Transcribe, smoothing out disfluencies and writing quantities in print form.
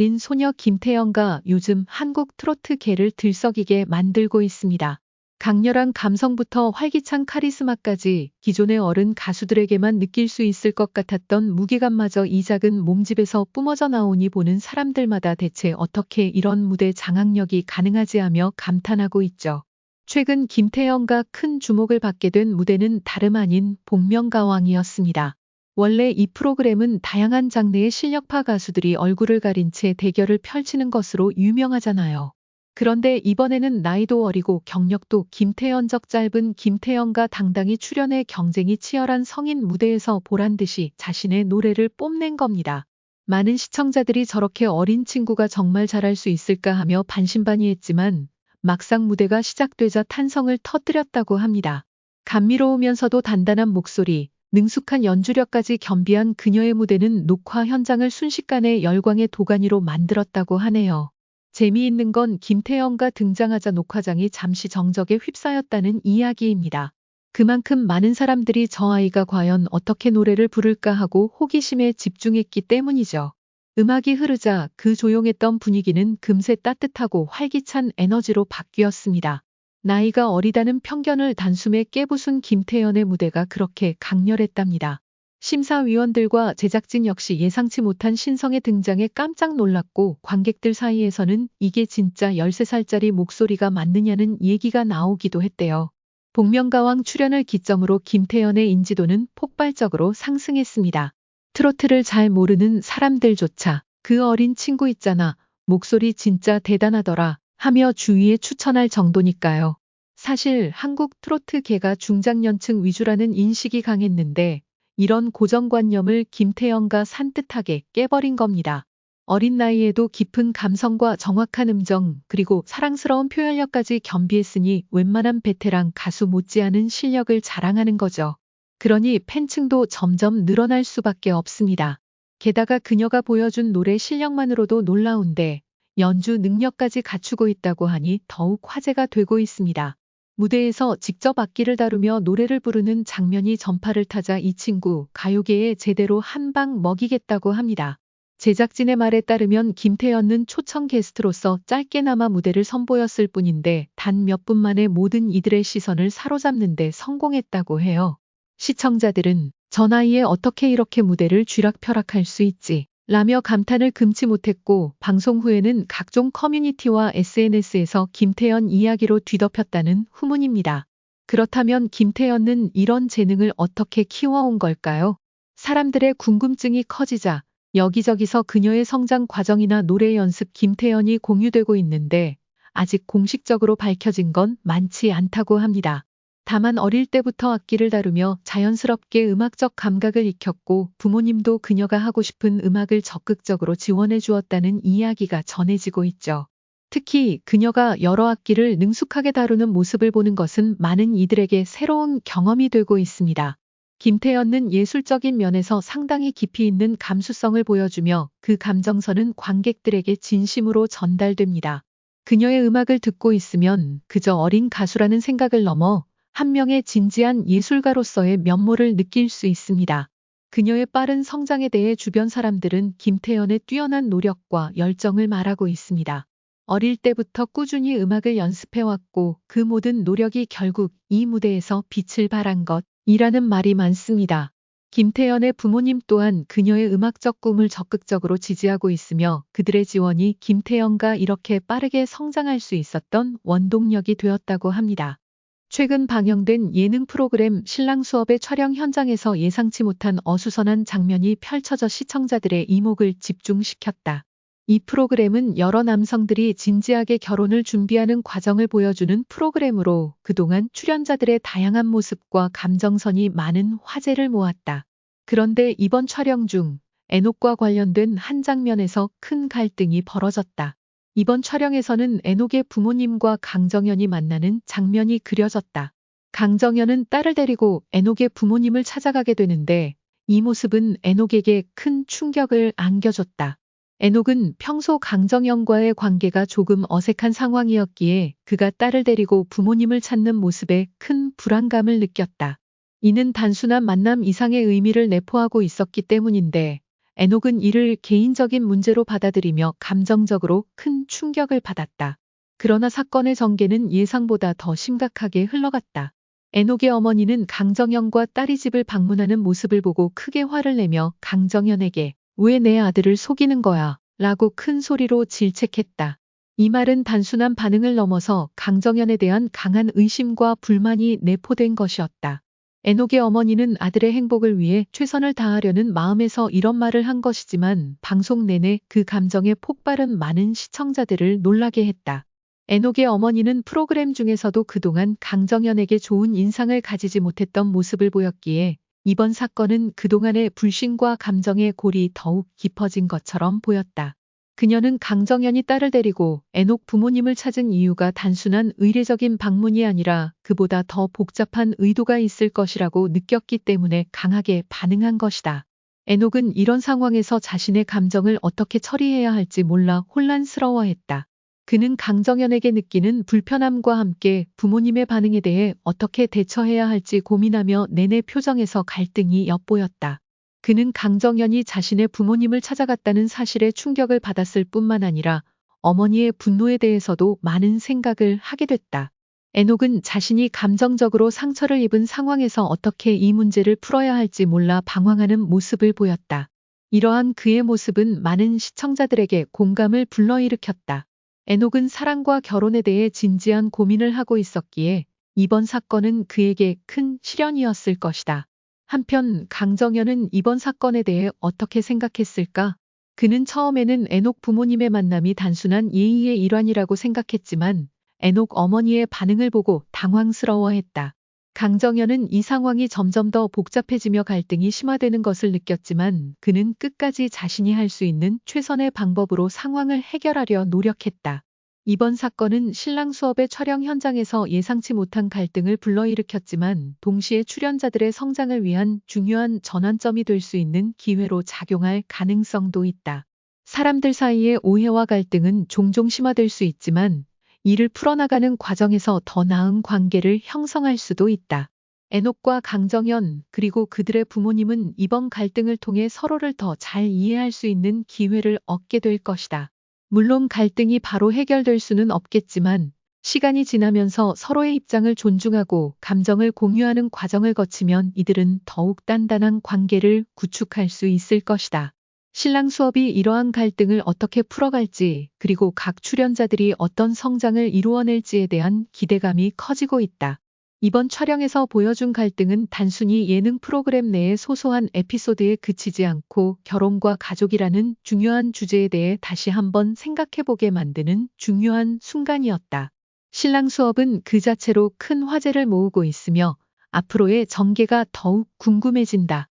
어린 소녀 김태연가 요즘 한국 트로트계를 들썩이게 만들고 있습니다. 강렬한 감성부터 활기찬 카리스마까지 기존의 어른 가수들에게만 느낄 수 있을 것 같았던 무게감마저 이 작은 몸집에서 뿜어져 나오니 보는 사람들마다 대체 어떻게 이런 무대 장악력이 가능하지 하며 감탄하고 있죠. 최근 김태연가 큰 주목을 받게 된 무대는 다름 아닌 복면가왕이었습니다. 원래 이 프로그램은 다양한 장르의 실력파 가수들이 얼굴을 가린 채 대결을 펼치는 것으로 유명하잖아요. 그런데 이번에는 나이도 어리고 경력도 김태연적 짧은 김태연가 당당히 출연해 경쟁이 치열한 성인 무대에서 보란듯이 자신의 노래를 뽐낸 겁니다. 많은 시청자들이 저렇게 어린 친구가 정말 잘할 수 있을까 하며 반신반의했지만 막상 무대가 시작되자 탄성을 터뜨렸다고 합니다. 감미로우면서도 단단한 목소리, 능숙한 연주력까지 겸비한 그녀의 무대는 녹화 현장을 순식간에 열광의 도가니로 만들었다고 하네요. 재미있는 건 김태연가 등장하자 녹화장이 잠시 정적에 휩싸였다는 이야기입니다. 그만큼 많은 사람들이 저 아이가 과연 어떻게 노래를 부를까 하고 호기심에 집중했기 때문이죠. 음악이 흐르자 그 조용했던 분위기는 금세 따뜻하고 활기찬 에너지로 바뀌었습니다. 나이가 어리다는 편견을 단숨에 깨부순 김태연의 무대가 그렇게 강렬했답니다. 심사위원들과 제작진 역시 예상치 못한 신성의 등장에 깜짝 놀랐고 관객들 사이에서는 이게 진짜 13살짜리 목소리가 맞느냐는 얘기가 나오기도 했대요. 복면가왕 출연을 기점으로 김태연의 인지도는 폭발적으로 상승했습니다. 트로트를 잘 모르는 사람들조차 그 어린 친구 있잖아, 목소리 진짜 대단하더라 하며 주위에 추천할 정도니까요. 사실 한국 트로트계가 중장년층 위주라는 인식이 강했는데 이런 고정관념을 김태연가 산뜻하게 깨버린 겁니다. 어린 나이에도 깊은 감성과 정확한 음정 그리고 사랑스러운 표현력까지 겸비했으니 웬만한 베테랑 가수 못지않은 실력을 자랑하는 거죠. 그러니 팬층도 점점 늘어날 수밖에 없습니다. 게다가 그녀가 보여준 노래 실력만으로도 놀라운데 연주 능력까지 갖추고 있다고 하니 더욱 화제가 되고 있습니다. 무대에서 직접 악기를 다루며 노래를 부르는 장면이 전파를 타자 이 친구 가요계에 제대로 한 방 먹이겠다고 합니다. 제작진의 말에 따르면 김태연은 초청 게스트로서 짧게나마 무대를 선보였을 뿐인데 단 몇 분 만에 모든 이들의 시선을 사로잡는 데 성공했다고 해요. 시청자들은 저 나이에 어떻게 이렇게 무대를 쥐락펴락할 수 있지? 라며 감탄을 금치 못했고 방송 후에는 각종 커뮤니티와 SNS에서 김태연 이야기로 뒤덮였다는 후문입니다. 그렇다면 김태연은 이런 재능을 어떻게 키워온 걸까요? 사람들의 궁금증이 커지자 여기저기서 그녀의 성장 과정이나 노래 연습 김태연이 공유되고 있는데 아직 공식적으로 밝혀진 건 많지 않다고 합니다. 다만 어릴 때부터 악기를 다루며 자연스럽게 음악적 감각을 익혔고 부모님도 그녀가 하고 싶은 음악을 적극적으로 지원해 주었다는 이야기가 전해지고 있죠. 특히 그녀가 여러 악기를 능숙하게 다루는 모습을 보는 것은 많은 이들에게 새로운 경험이 되고 있습니다. 김태연은 예술적인 면에서 상당히 깊이 있는 감수성을 보여주며 그 감정선은 관객들에게 진심으로 전달됩니다. 그녀의 음악을 듣고 있으면 그저 어린 가수라는 생각을 넘어 한 명의 진지한 예술가로서의 면모를 느낄 수 있습니다. 그녀의 빠른 성장에 대해 주변 사람들은 김태연의 뛰어난 노력과 열정을 말하고 있습니다. 어릴 때부터 꾸준히 음악을 연습해왔고 그 모든 노력이 결국 이 무대에서 빛을 발한 것이라는 말이 많습니다. 김태연의 부모님 또한 그녀의 음악적 꿈을 적극적으로 지지하고 있으며 그들의 지원이 김태연가 이렇게 빠르게 성장할 수 있었던 원동력이 되었다고 합니다. 최근 방영된 예능 프로그램 신랑 수업의 촬영 현장에서 예상치 못한 어수선한 장면이 펼쳐져 시청자들의 이목을 집중시켰다. 이 프로그램은 여러 남성들이 진지하게 결혼을 준비하는 과정을 보여주는 프로그램으로 그동안 출연자들의 다양한 모습과 감정선이 많은 화제를 모았다. 그런데 이번 촬영 중 애녹과 관련된 한 장면에서 큰 갈등이 벌어졌다. 이번 촬영에서는 애녹의 부모님과 강정연이 만나는 장면이 그려졌다. 강정연은 딸을 데리고 애녹의 부모님을 찾아가게 되는데 이 모습은 애녹에게 큰 충격을 안겨줬다. 애녹은 평소 강정연과의 관계가 조금 어색한 상황이었기에 그가 딸을 데리고 부모님을 찾는 모습에 큰 불안감을 느꼈다. 이는 단순한 만남 이상의 의미를 내포하고 있었기 때문인데 애녹은 이를 개인적인 문제로 받아들이며 감정적으로 큰 충격을 받았다. 그러나 사건의 전개는 예상보다 더 심각하게 흘러갔다. 애녹의 어머니는 강정현과 딸이 집을 방문하는 모습을 보고 크게 화를 내며 강정현에게 왜 내 아들을 속이는 거야? 라고 큰 소리로 질책했다. 이 말은 단순한 반응을 넘어서 강정현에 대한 강한 의심과 불만이 내포된 것이었다. 애녹의 어머니는 아들의 행복을 위해 최선을 다하려는 마음에서 이런 말을 한 것이지만 방송 내내 그 감정의 폭발은 많은 시청자들을 놀라게 했다. 애녹의 어머니는 프로그램 중에서도 그동안 강정현에게 좋은 인상을 가지지 못했던 모습을 보였기에 이번 사건은 그동안의 불신과 감정의 골이 더욱 깊어진 것처럼 보였다. 그녀는 강정현이 딸을 데리고 애녹 부모님을 찾은 이유가 단순한 의례적인 방문이 아니라 그보다 더 복잡한 의도가 있을 것이라고 느꼈기 때문에 강하게 반응한 것이다. 애녹은 이런 상황에서 자신의 감정을 어떻게 처리해야 할지 몰라 혼란스러워했다. 그는 강정현에게 느끼는 불편함과 함께 부모님의 반응에 대해 어떻게 대처해야 할지 고민하며 내내 표정에서 갈등이 엿보였다. 그는 강정현이 자신의 부모님을 찾아갔다는 사실에 충격을 받았을 뿐만 아니라 어머니의 분노에 대해서도 많은 생각을 하게 됐다. 애녹은 자신이 감정적으로 상처를 입은 상황에서 어떻게 이 문제를 풀어야 할지 몰라 방황하는 모습을 보였다. 이러한 그의 모습은 많은 시청자들에게 공감을 불러일으켰다. 애녹은 사랑과 결혼에 대해 진지한 고민을 하고 있었기에 이번 사건은 그에게 큰 시련이었을 것이다. 한편 강정현은 이번 사건에 대해 어떻게 생각했을까? 그는 처음에는 애녹 부모님의 만남이 단순한 예의의 일환이라고 생각했지만 애녹 어머니의 반응을 보고 당황스러워했다. 강정현은 이 상황이 점점 더 복잡해지며 갈등이 심화되는 것을 느꼈지만 그는 끝까지 자신이 할 수 있는 최선의 방법으로 상황을 해결하려 노력했다. 이번 사건은 신랑 수업의 촬영 현장에서 예상치 못한 갈등을 불러일으켰지만 동시에 출연자들의 성장을 위한 중요한 전환점이 될 수 있는 기회로 작용할 가능성도 있다. 사람들 사이의 오해와 갈등은 종종 심화될 수 있지만 이를 풀어나가는 과정에서 더 나은 관계를 형성할 수도 있다. 애녹과 강정현 그리고 그들의 부모님은 이번 갈등을 통해 서로를 더 잘 이해할 수 있는 기회를 얻게 될 것이다. 물론 갈등이 바로 해결될 수는 없겠지만 시간이 지나면서 서로의 입장을 존중하고 감정을 공유하는 과정을 거치면 이들은 더욱 단단한 관계를 구축할 수 있을 것이다. 신랑 수업이 이러한 갈등을 어떻게 풀어갈지 그리고 각 출연자들이 어떤 성장을 이루어낼지에 대한 기대감이 커지고 있다. 이번 촬영에서 보여준 갈등은 단순히 예능 프로그램 내의 소소한 에피소드에 그치지 않고 결혼과 가족이라는 중요한 주제에 대해 다시 한번 생각해보게 만드는 중요한 순간이었다. 신랑 수업은 그 자체로 큰 화제를 모으고 있으며 앞으로의 전개가 더욱 궁금해진다.